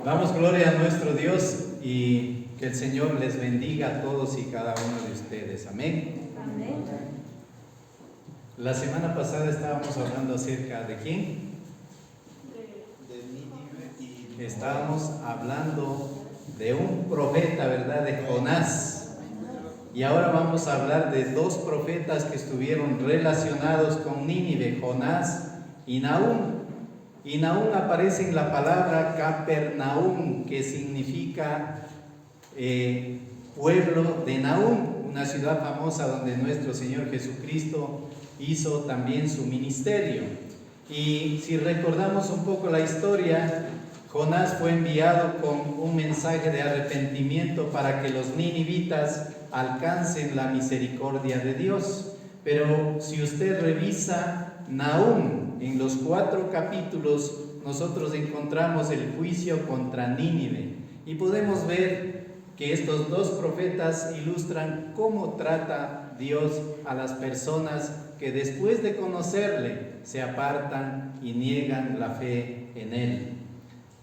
Damos gloria a nuestro Dios y que el Señor les bendiga a todos y cada uno de ustedes. Amén. Amén. La semana pasada estábamos hablando acerca de quién. De Nínive y Estábamos hablando de un profeta, ¿verdad? De Jonás. Y ahora vamos a hablar de dos profetas que estuvieron relacionados con Nínive, Jonás y Nahum. Y Nahum aparece en la palabra Capernaum, que significa pueblo de Nahum, una ciudad famosa donde nuestro Señor Jesucristo hizo también su ministerio. Y si recordamos un poco la historia, Jonás fue enviado con un mensaje de arrepentimiento para que los ninivitas alcancen la misericordia de Dios. Pero si usted revisa Nahum, en los 4 capítulos, nosotros encontramos el juicio contra Nínive. Y podemos ver que estos dos profetas ilustran cómo trata Dios a las personas que después de conocerle se apartan y niegan la fe en Él.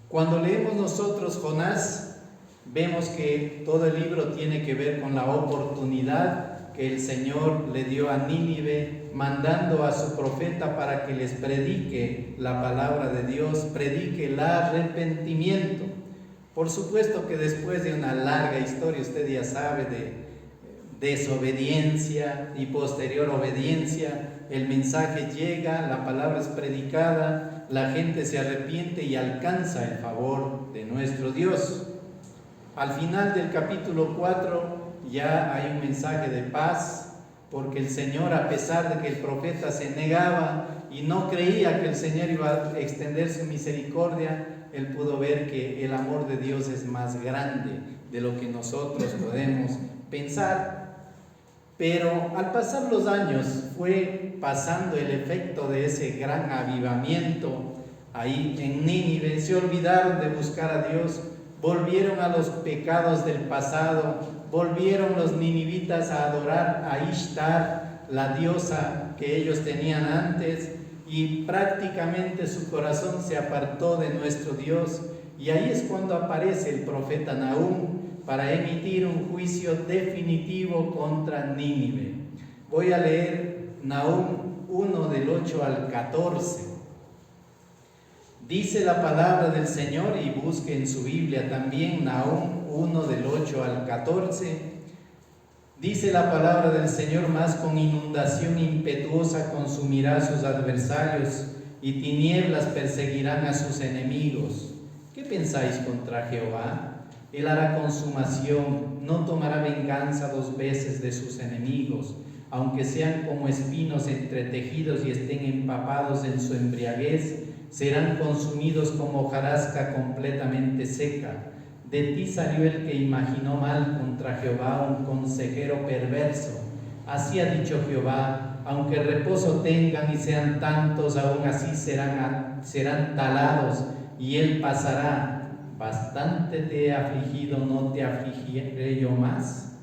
Cuando leemos nosotros Jonás, vemos que todo el libro tiene que ver con la oportunidad que el Señor le dio a Nínive, mandando a su profeta para que les predique la palabra de Dios, predique el arrepentimiento. Por supuesto que después de una larga historia, usted ya sabe, de desobediencia y posterior obediencia, el mensaje llega, la palabra es predicada, la gente se arrepiente y alcanza el favor de nuestro Dios. Al final del capítulo 4 ya hay un mensaje de paz, porque el Señor, a pesar de que el profeta se negaba y no creía que el Señor iba a extender su misericordia, él pudo ver que el amor de Dios es más grande de lo que nosotros podemos pensar. Pero al pasar los años fue pasando el efecto de ese gran avivamiento ahí en Nínive. Se olvidaron de buscar a Dios, volvieron a los pecados del pasado, volvieron los ninivitas a adorar a Ishtar, la diosa que ellos tenían antes, y prácticamente su corazón se apartó de nuestro Dios. Y ahí es cuando aparece el profeta Nahum para emitir un juicio definitivo contra Nínive. Voy a leer Nahum 1 del 8 al 14. Dice la palabra del Señor, y busque en su Biblia también Nahum 1 del 8 al 14. Dice la palabra del Señor: mas con inundación impetuosa consumirá a sus adversarios, y tinieblas perseguirán a sus enemigos. ¿Qué pensáis contra Jehová? Él hará consumación, no tomará venganza 2 veces de sus enemigos, aunque sean como espinos entretejidos y estén empapados en su embriaguez, serán consumidos como hojarasca completamente seca. De ti salió el que imaginó mal contra Jehová, un consejero perverso. Así ha dicho Jehová: aunque reposo tengan y sean tantos, aún así serán talados, y él pasará. Bastante te he afligido, no te afligiré yo más.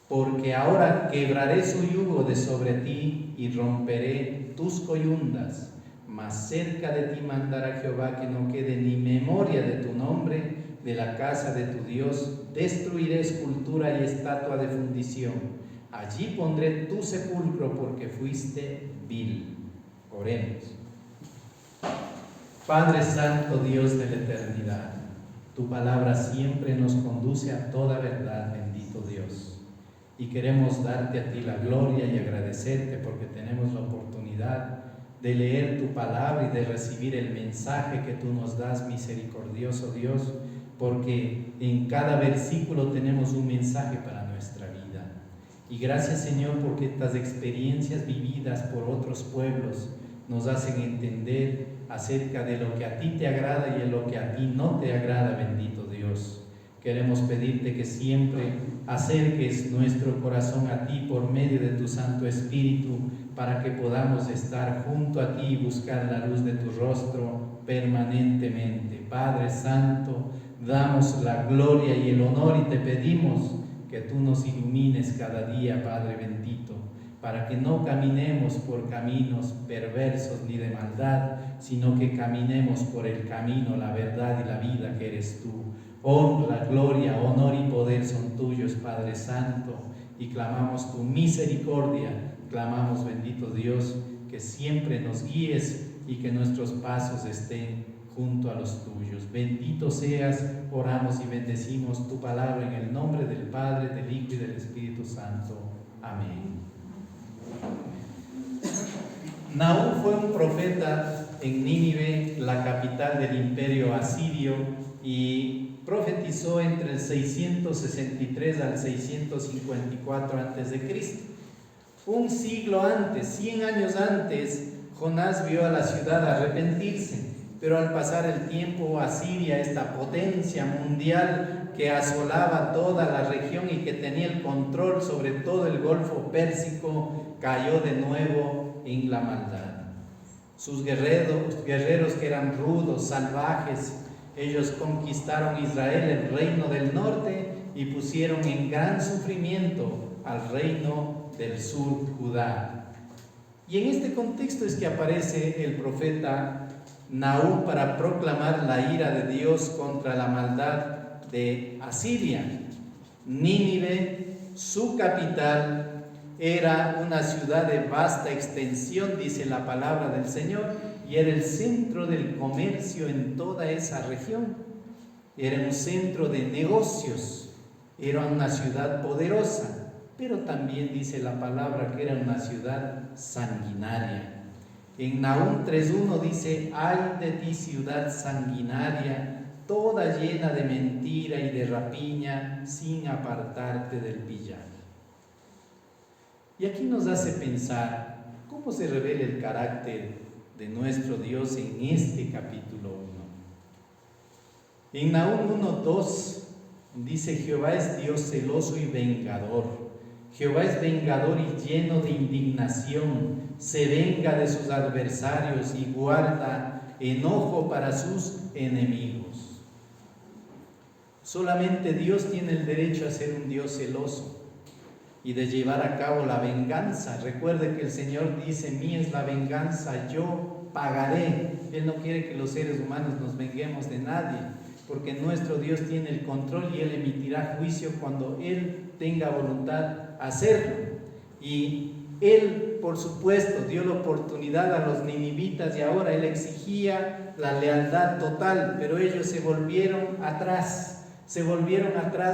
Porque ahora quebraré su yugo de sobre ti y romperé tus coyundas. Mas cerca de ti mandará Jehová que no quede ni memoria de tu nombre de la casa de tu Dios. Destruiré escultura y estatua de fundición. Allí pondré tu sepulcro, porque fuiste vil. Oremos. Padre Santo, Dios de la eternidad, tu palabra siempre nos conduce a toda verdad, bendito Dios. Y queremos darte a ti la gloria y agradecerte porque tenemos la oportunidad de leer tu palabra y de recibir el mensaje que tú nos das, misericordioso Dios, porque en cada versículo tenemos un mensaje para nuestra vida. Y gracias, Señor, porque estas experiencias vividas por otros pueblos nos hacen entender acerca de lo que a ti te agrada y de lo que a ti no te agrada, bendito Dios. Queremos pedirte que siempre acerques nuestro corazón a ti por medio de tu Santo Espíritu, para que podamos estar junto a ti y buscar la luz de tu rostro permanentemente. Padre Santo, damos la gloria y el honor y te pedimos que tú nos ilumines cada día, Padre bendito, para que no caminemos por caminos perversos ni de maldad, sino que caminemos por el camino, la verdad y la vida que eres tú. Honra, gloria, honor y poder son tuyos, Padre Santo, y clamamos tu misericordia, clamamos, bendito Dios, que siempre nos guíes y que nuestros pasos estén junto a los tuyos. Bendito seas, oramos y bendecimos tu palabra en el nombre del Padre, del Hijo y del Espíritu Santo. Amén. Nahum fue un profeta en Nínive, la capital del imperio asirio, y profetizó entre el 663 al 654 a.C. Un siglo antes, 100 años antes, Jonás vio a la ciudad arrepentirse, pero al pasar el tiempo, Asiria, esta potencia mundial que asolaba toda la región y que tenía el control sobre todo el Golfo Pérsico, cayó de nuevo en la maldad. Sus guerreros que eran rudos, salvajes, ellos conquistaron Israel, el reino del norte, y pusieron en gran sufrimiento al reino del sur, Judá. Y en este contexto es que aparece el profeta Nahum para proclamar la ira de Dios contra la maldad de Asiria. Nínive, su capital, era una ciudad de vasta extensión, dice la palabra del Señor, y era el centro del comercio en toda esa región. Era un centro de negocios, era una ciudad poderosa, pero también dice la palabra que era una ciudad sanguinaria. En Nahum 3:1 dice: ay de ti, ciudad sanguinaria, toda llena de mentira y de rapiña, sin apartarte del pillar. Y aquí nos hace pensar cómo se revela el carácter de nuestro Dios en este capítulo 1. En Nahum 1:2 dice: Jehová es Dios celoso y vengador. Jehová es vengador y lleno de indignación, se venga de sus adversarios y guarda enojo para sus enemigos. Solamente Dios tiene el derecho a ser un Dios celoso y de llevar a cabo la venganza. Recuerde que el Señor dice: mía es la venganza, yo pagaré. Él no quiere que los seres humanos nos venguemos de nadie, porque nuestro Dios tiene el control y Él emitirá juicio cuando Él tenga voluntad hacerlo. Y Él, por supuesto, dio la oportunidad a los ninivitas y ahora Él exigía la lealtad total, pero ellos se volvieron atrás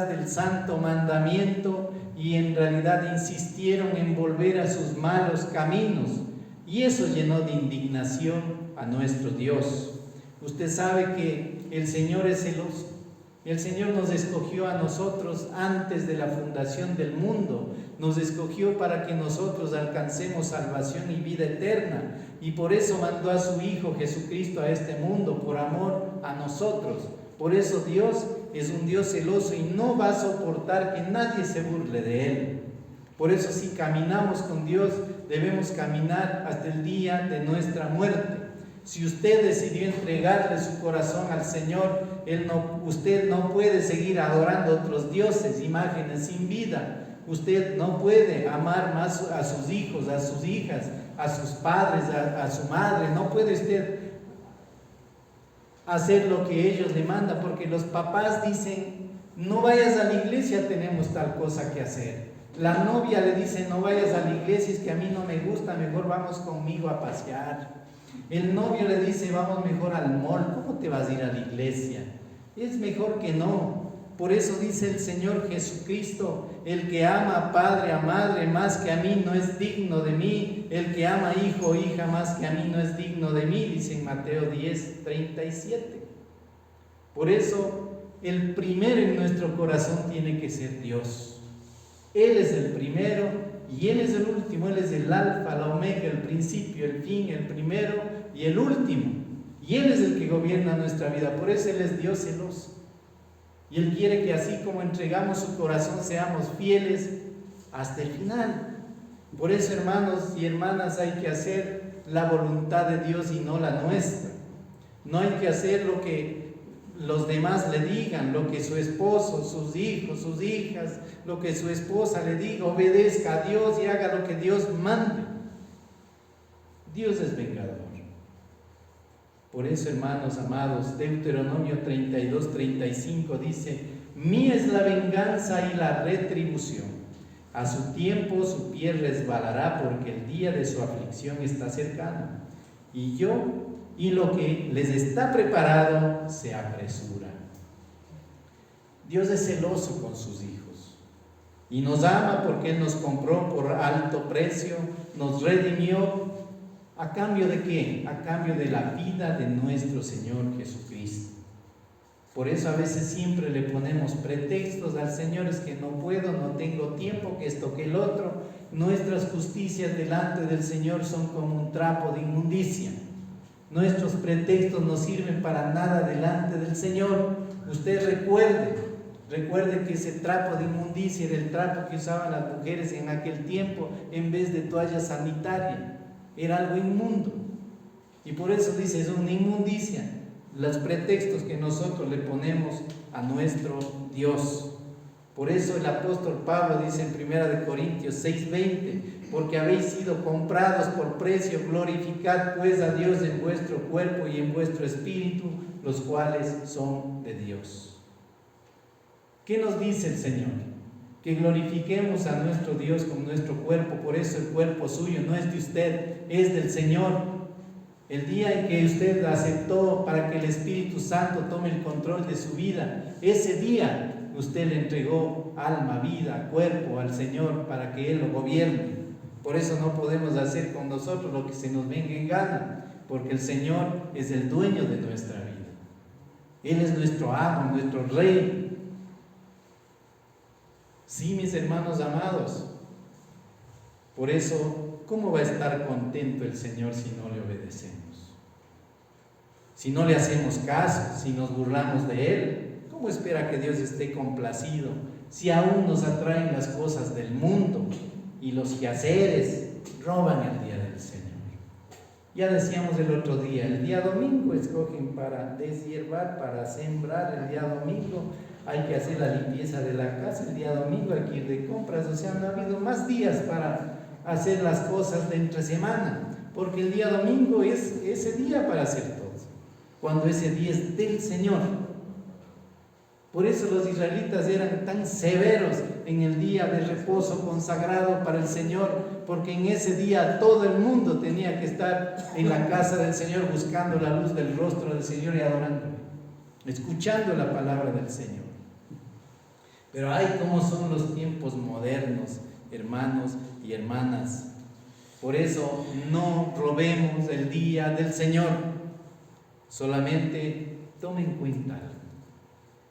del santo mandamiento y en realidad insistieron en volver a sus malos caminos, y eso llenó de indignación a nuestro Dios. Usted sabe que el Señor es celoso. El Señor nos escogió a nosotros antes de la fundación del mundo, nos escogió para que nosotros alcancemos salvación y vida eterna, y por eso mandó a su Hijo Jesucristo a este mundo, por amor a nosotros. Por eso Dios es un Dios celoso y no va a soportar que nadie se burle de Él. Por eso, si caminamos con Dios, debemos caminar hasta el día de nuestra muerte. Si usted decidió entregarle su corazón al Señor, usted no puede seguir adorando otros dioses, imágenes sin vida. Usted no puede amar más a sus hijos, a sus hijas, a sus padres, a su madre. No puede usted hacer lo que ellos le mandan, porque los papás dicen: no vayas a la iglesia, tenemos tal cosa que hacer. La novia le dice: no vayas a la iglesia, es que a mí no me gusta, mejor vamos conmigo a pasear. El novio le dice: vamos mejor al mall. ¿Cómo te vas a ir a la iglesia? Es mejor que no. Por eso dice el Señor Jesucristo: el que ama a padre, a madre más que a mí no es digno de mí. El que ama a hijo o hija más que a mí no es digno de mí, dice en Mateo 10:37. Por eso el primero en nuestro corazón tiene que ser Dios. Él es el primero y Él es el último. Él es el alfa, la omega, el principio, el fin, el primero y el último. Y Él es el que gobierna nuestra vida. Por eso Él es Dios celoso. Y Él quiere que así como entregamos su corazón, seamos fieles hasta el final. Por eso, hermanos y hermanas, hay que hacer la voluntad de Dios y no la nuestra. No hay que hacer lo que los demás le digan, lo que su esposo, sus hijos, sus hijas, lo que su esposa le diga, obedezca a Dios y haga lo que Dios mande. Dios es vengador. Por eso, hermanos amados, Deuteronomio 32:35 dice: mía es la venganza y la retribución. A su tiempo su pie resbalará, porque el día de su aflicción está cercano. Y lo que les está preparado se apresura. Dios es celoso con sus hijos y nos ama porque Él nos compró por alto precio, nos redimió. ¿A cambio de qué? A cambio de la vida de nuestro Señor Jesucristo. Por eso a veces siempre le ponemos pretextos al Señor: es que no puedo, no tengo tiempo, que esto, que el otro. Nuestras justicias delante del Señor son como un trapo de inmundicia. Nuestros pretextos no sirven para nada delante del Señor. Usted recuerde que ese trapo de inmundicia era el trapo que usaban las mujeres en aquel tiempo en vez de toalla sanitaria. Era algo inmundo. Y por eso dice, es una inmundicia los pretextos que nosotros le ponemos a nuestro Dios. Por eso el apóstol Pablo dice en 1 Corintios 6:20: porque habéis sido comprados por precio, glorificad pues a Dios en vuestro cuerpo y en vuestro espíritu, los cuales son de Dios. ¿Qué nos dice el Señor? Que glorifiquemos a nuestro Dios con nuestro cuerpo. Por eso el cuerpo suyo no es de usted, es del Señor. El día en que usted aceptó para que el Espíritu Santo tome el control de su vida, ese día usted le entregó alma, vida, cuerpo al Señor para que Él lo gobierne. Por eso no podemos hacer con nosotros lo que se nos venga en gana, porque el Señor es el dueño de nuestra vida. Él es nuestro amo, nuestro rey. Sí, mis hermanos amados. Por eso, ¿cómo va a estar contento el Señor si no le obedecemos? Si no le hacemos caso, si nos burlamos de Él, ¿cómo espera que Dios esté complacido si aún nos atraen las cosas del mundo y los quehaceres roban el día del Señor? Ya decíamos el otro día, el día domingo escogen para deshiervar, para sembrar. El día domingo hay que hacer la limpieza de la casa, el día domingo hay que ir de compras. O sea, no ha habido más días para hacer las cosas de entre semana, porque el día domingo es ese día para hacer todo, cuando ese día es del Señor. Por eso los israelitas eran tan severos en el día de reposo consagrado para el Señor, porque en ese día todo el mundo tenía que estar en la casa del Señor buscando la luz del rostro del Señor y adorándole, escuchando la palabra del Señor. Pero ay, cómo son los tiempos modernos, hermanos y hermanas. Por eso no robemos el día del Señor. Solamente tomen cuenta algo.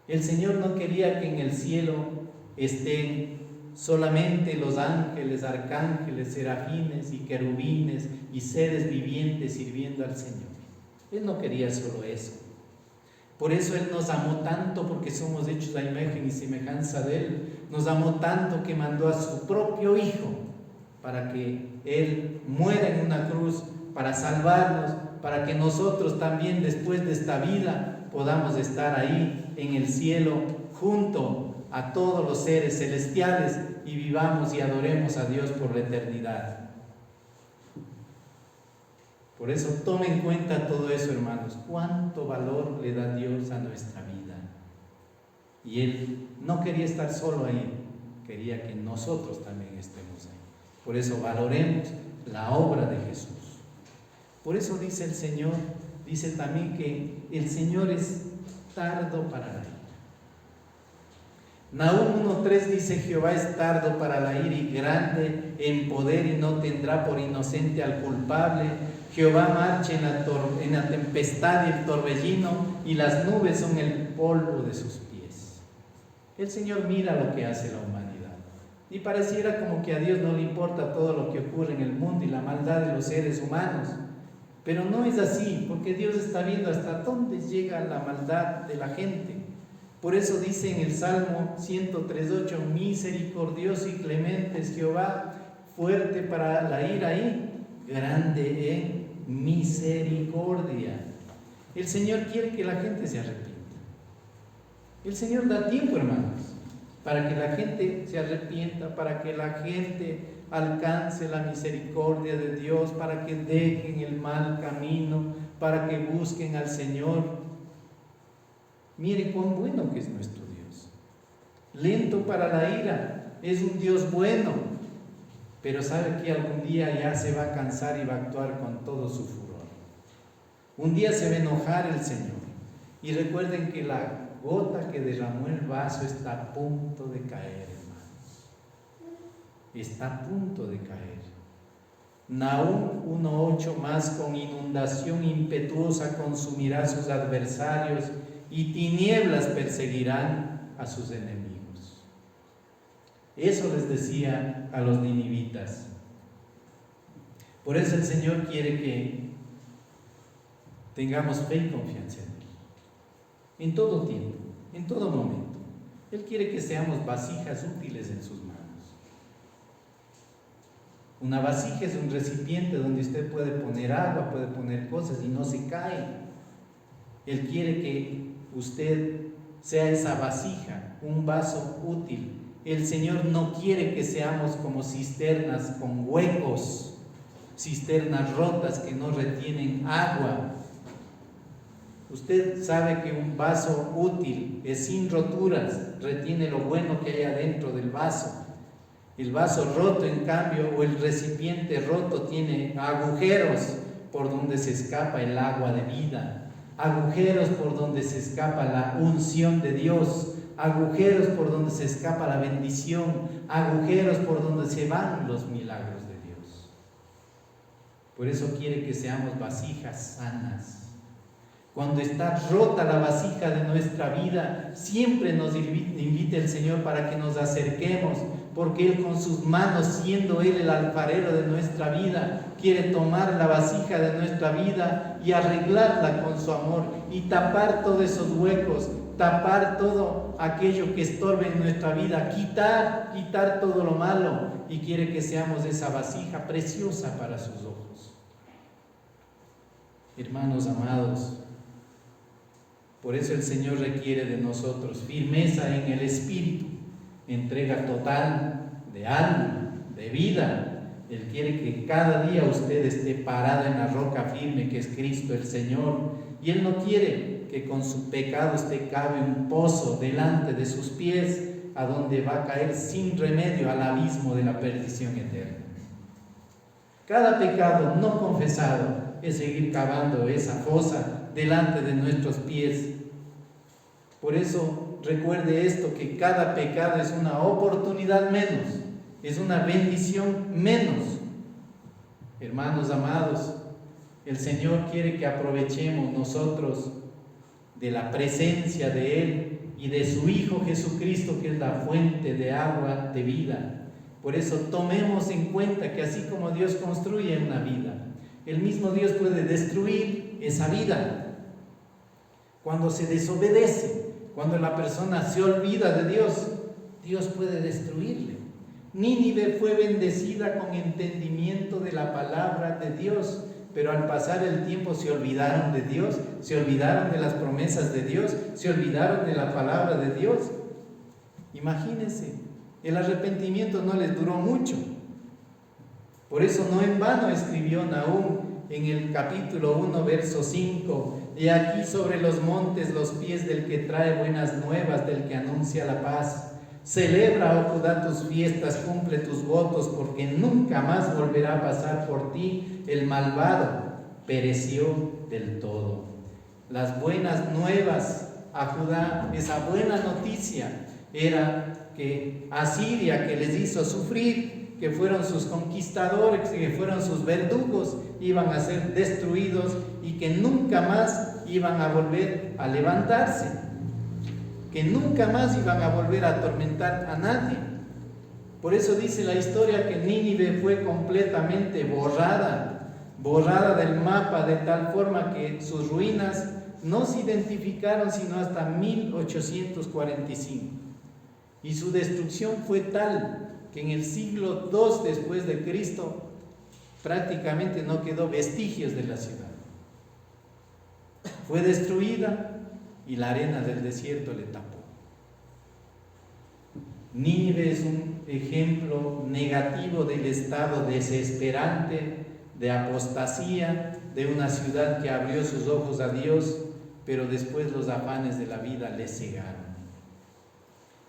El Señor no quería que en el cielo estén solamente los ángeles, arcángeles, serafines y querubines y seres vivientes sirviendo al Señor. Él no quería solo eso. Por eso Él nos amó tanto, porque somos hechos a imagen y semejanza de Él. Nos amó tanto que mandó a su propio Hijo para que Él muera en una cruz, para salvarnos, para que nosotros también después de esta vida podamos estar ahí en el cielo junto a todos los seres celestiales y vivamos y adoremos a Dios por la eternidad. Por eso tomen en cuenta todo eso, hermanos. Cuánto valor le da Dios a nuestra vida. Y Él no quería estar solo ahí, quería que nosotros también estemos ahí. Por eso valoremos la obra de Jesús. Por eso dice el Señor, dice también que el Señor es tardo para la ira. Nahum 1:3 dice: Jehová es tardo para la ira y grande en poder y no tendrá por inocente al culpable. Jehová marcha en la tempestad y el torbellino, y las nubes son el polvo de sus pies. El Señor mira lo que hace la humanidad, y pareciera como que a Dios no le importa todo lo que ocurre en el mundo y la maldad de los seres humanos, pero no es así, porque Dios está viendo hasta dónde llega la maldad de la gente. Por eso dice en el Salmo 103:8: misericordioso y clemente es Jehová, fuerte para la ira y grande en misericordia. El Señor quiere que la gente se arrepienta. El Señor da tiempo, hermanos, para que la gente se arrepienta, para que la gente alcance la misericordia de Dios, para que dejen el mal camino, para que busquen al Señor. Mire cuán bueno que es nuestro Dios. Lento para la ira, es un Dios bueno, pero sabe que algún día ya se va a cansar y va a actuar con todo su furor. Un día se va a enojar el Señor. Y recuerden que la gota que derramó el vaso está a punto de caer, hermanos. Está a punto de caer. Nahum 1:8 más: con inundación impetuosa consumirá a sus adversarios y tinieblas perseguirán a sus enemigos. Eso les decía a los ninivitas. Por eso el Señor quiere que tengamos fe y confianza en Él. En todo tiempo, en todo momento. Él quiere que seamos vasijas útiles en sus manos. Una vasija es un recipiente donde usted puede poner agua, puede poner cosas y no se cae. Él quiere que usted sea esa vasija, un vaso útil. El Señor no quiere que seamos como cisternas con huecos, cisternas rotas que no retienen agua. Usted sabe que un vaso útil es sin roturas, retiene lo bueno que hay adentro del vaso. El vaso roto, en cambio, o el recipiente roto, tiene agujeros por donde se escapa el agua de vida, agujeros por donde se escapa la unción de Dios, agujeros por donde se escapa la bendición, agujeros por donde se van los milagros de Dios. Por eso quiere que seamos vasijas sanas. Cuando está rota la vasija de nuestra vida, siempre nos invita el Señor para que nos acerquemos, porque Él con sus manos, siendo Él el alfarero de nuestra vida, quiere tomar la vasija de nuestra vida y arreglarla con su amor y tapar todos esos huecos, tapar todo aquello que estorbe en nuestra vida, quitar todo lo malo, y quiere que seamos esa vasija preciosa para sus ojos. Hermanos amados, por eso el Señor requiere de nosotros firmeza en el espíritu, entrega total de alma, de vida. Él quiere que cada día usted esté parado en la roca firme que es Cristo el Señor, y Él no quiere que con su pecado usted cabe un pozo delante de sus pies, a donde va a caer sin remedio al abismo de la perdición eterna. Cada pecado no confesado es seguir cavando esa fosa delante de nuestros pies. Por eso recuerde esto, que cada pecado es una oportunidad menos, es una bendición menos. Hermanos amados, el Señor quiere que aprovechemos nosotros de la presencia de Él y de su Hijo Jesucristo, que es la fuente de agua de vida. Por eso tomemos en cuenta que así como Dios construye una vida, el mismo Dios puede destruir esa vida. Cuando se desobedece, cuando la persona se olvida de Dios, Dios puede destruirle. Nínive fue bendecida con entendimiento de la palabra de Dios, pero al pasar el tiempo se olvidaron de Dios, se olvidaron de las promesas de Dios, se olvidaron de la palabra de Dios. Imagínense, el arrepentimiento no les duró mucho. Por eso no en vano escribió Nahum en el capítulo 1, verso 5: y aquí sobre los montes los pies del que trae buenas nuevas, del que anuncia la paz. Celebra, oh Judá, tus fiestas, cumple tus votos, porque nunca más volverá a pasar por ti el malvado. Pereció del todo. Las buenas nuevas a Judá, esa buena noticia, era que Asiria, que les hizo sufrir, que fueron sus conquistadores, que fueron sus verdugos, iban a ser destruidos y que nunca más iban a volver a levantarse, que nunca más iban a volver a atormentar a nadie. Por eso dice la historia que Nínive fue completamente borrada del mapa, de tal forma que sus ruinas no se identificaron sino hasta 1845. Y su destrucción fue tal que en el siglo II después de Cristo prácticamente no quedó vestigios de la ciudad. Fue destruida y la arena del desierto le tapó. Nínive es un ejemplo negativo del estado desesperante de apostasía de una ciudad que abrió sus ojos a Dios, pero después los afanes de la vida le cegaron.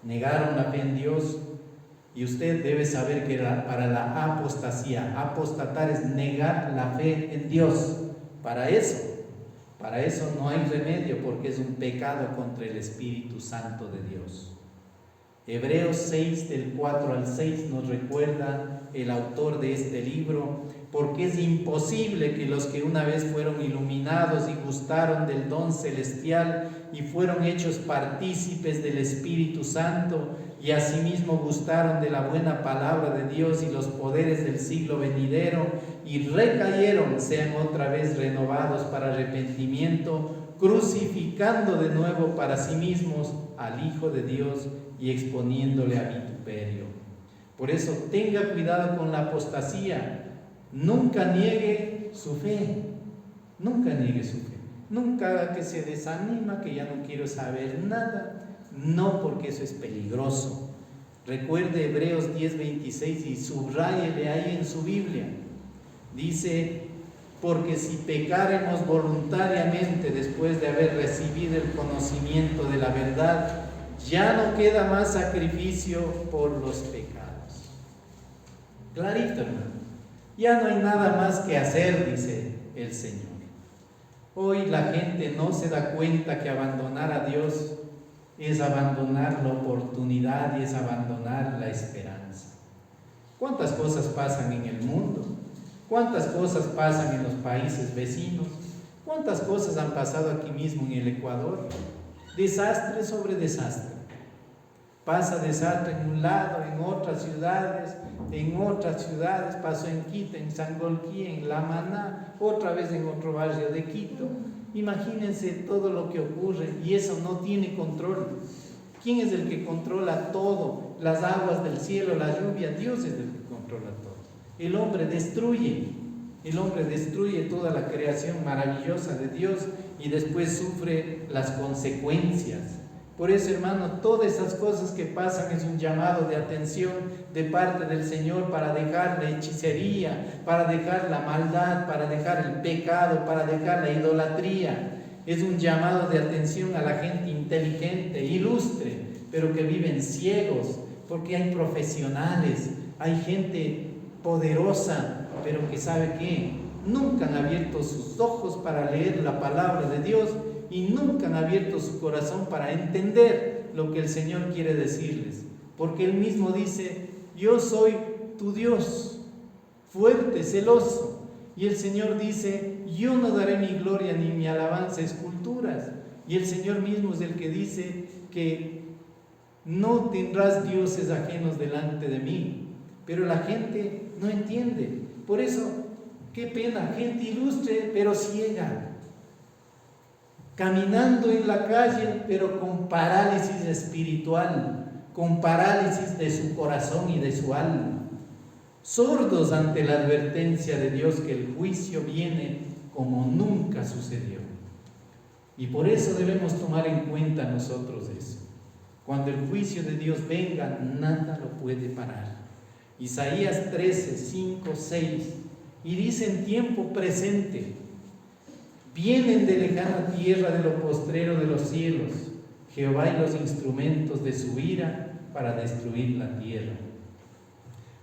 Negaron la fe en Dios, y usted debe saber que para la apostasía, apostatar es negar la fe en Dios. Para eso no hay remedio, porque es un pecado contra el Espíritu Santo de Dios. Hebreos 6, del 4 al 6, nos recuerda el autor de este libro, porque es imposible que los que una vez fueron iluminados y gustaron del don celestial y fueron hechos partícipes del Espíritu Santo y asimismo gustaron de la buena palabra de Dios y los poderes del siglo venidero y recayeron, sean otra vez renovados para arrepentimiento, crucificando de nuevo para sí mismos al Hijo de Dios y exponiéndole a vituperio. Por eso tenga cuidado con la apostasía. Nunca niegue su fe, nunca niegue su fe. Nunca haga que se desanima, que ya no quiero saber nada. No, porque eso es peligroso. Recuerde Hebreos 10:26 y subráyele ahí en su Biblia. Dice: porque si pecaremos voluntariamente después de haber recibido el conocimiento de la verdad, ya no queda más sacrificio por los pecados. Clarito, hermano. Ya no hay nada más que hacer, dice el Señor. Hoy la gente no se da cuenta que abandonar a Dios es abandonar la oportunidad y es abandonar la esperanza. ¿Cuántas cosas pasan en el mundo? ¿Cuántas cosas pasan en los países vecinos? ¿Cuántas cosas han pasado aquí mismo en el Ecuador? Desastre sobre desastre. Pasa desastre en un lado, en otras ciudades, pasó en Quito, en Sangolquí, en La Maná, otra vez en otro barrio de Quito. Imagínense todo lo que ocurre y eso no tiene control. ¿Quién es el que controla todo? Las aguas del cielo, la lluvia, Dios es el que controla todo. El hombre destruye toda la creación maravillosa de Dios y después sufre las consecuencias. Por eso, hermano, todas esas cosas que pasan es un llamado de atención de parte del Señor para dejar la hechicería, para dejar la maldad, para dejar el pecado, para dejar la idolatría. Es un llamado de atención a la gente inteligente, ilustre, pero que viven ciegos, porque hay profesionales, hay gente poderosa, pero que sabe que nunca han abierto sus ojos para leer la palabra de Dios y nunca han abierto su corazón para entender lo que el Señor quiere decirles, porque Él mismo dice: yo soy tu Dios, fuerte, celoso. Y el Señor dice: yo no daré mi gloria ni mi alabanza a esculturas. Y el Señor mismo es el que dice que no tendrás dioses ajenos delante de mí. Pero la gente no entiende. Por eso, qué pena, gente ilustre pero ciega, caminando en la calle pero con parálisis espiritual, con parálisis de su corazón y de su alma, sordos ante la advertencia de Dios que el juicio viene como nunca sucedió. Y por eso debemos tomar en cuenta nosotros eso. Cuando el juicio de Dios venga, nada lo puede parar. Isaías 13, 5, 6, y dice en tiempo presente: vienen de lejana tierra, de lo postrero de los cielos, Jehová y los instrumentos de su ira para destruir la tierra.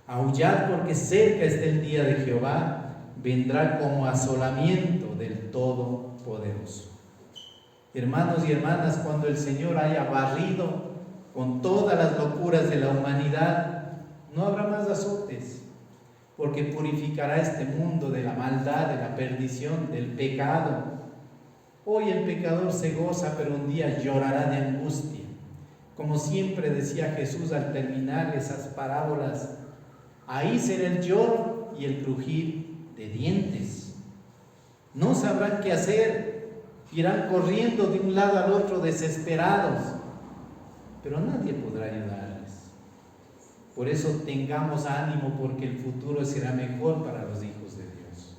Aullad, porque cerca está el día de Jehová, vendrá como asolamiento del Todopoderoso. Hermanos y hermanas, cuando el Señor haya barrido con todas las locuras de la humanidad, no habrá más azotes, porque purificará este mundo de la maldad, de la perdición, del pecado. Hoy el pecador se goza, pero un día llorará de angustia. Como siempre decía Jesús al terminar esas parábolas: ahí será el lloro y el crujir de dientes. No sabrán qué hacer, irán corriendo de un lado al otro desesperados, pero nadie podrá ayudarles. Por eso tengamos ánimo, porque el futuro será mejor para los hijos de Dios.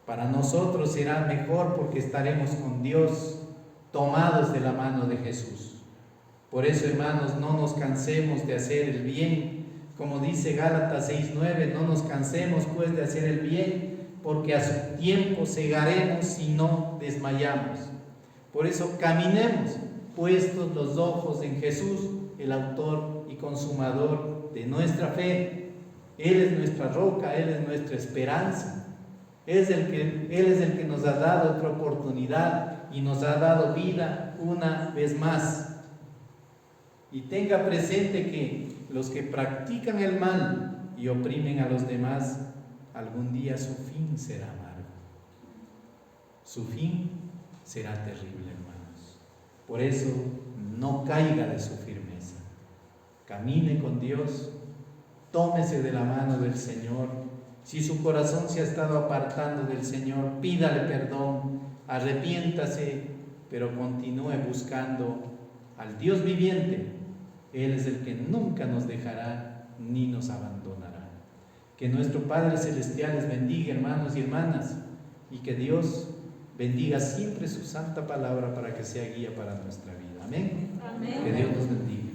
Para nosotros será mejor porque estaremos con Dios, tomados de la mano de Jesús. Por eso, hermanos, no nos cansemos de hacer el bien. Como dice Gálatas 6:9, no nos cansemos pues de hacer el bien, porque a su tiempo segaremos si no desmayamos. Por eso caminemos puestos los ojos en Jesús, el autor y consumador de nuestra fe. Él es nuestra roca, Él es nuestra esperanza. Él es el que nos ha dado otra oportunidad y nos ha dado vida una vez más. Y tenga presente que los que practican el mal y oprimen a los demás, algún día su fin será amargo. Su fin será terrible, hermanos. Por eso, no caiga de su firmeza. Camine con Dios, tómese de la mano del Señor. Si su corazón se ha estado apartando del Señor, pídale perdón, arrepiéntase, pero continúe buscando al Dios viviente. Él es el que nunca nos dejará ni nos abandonará. Que nuestro Padre Celestial les bendiga, hermanos y hermanas, y que Dios bendiga siempre su santa palabra para que sea guía para nuestra vida. Amén. Amén. Que Dios nos bendiga.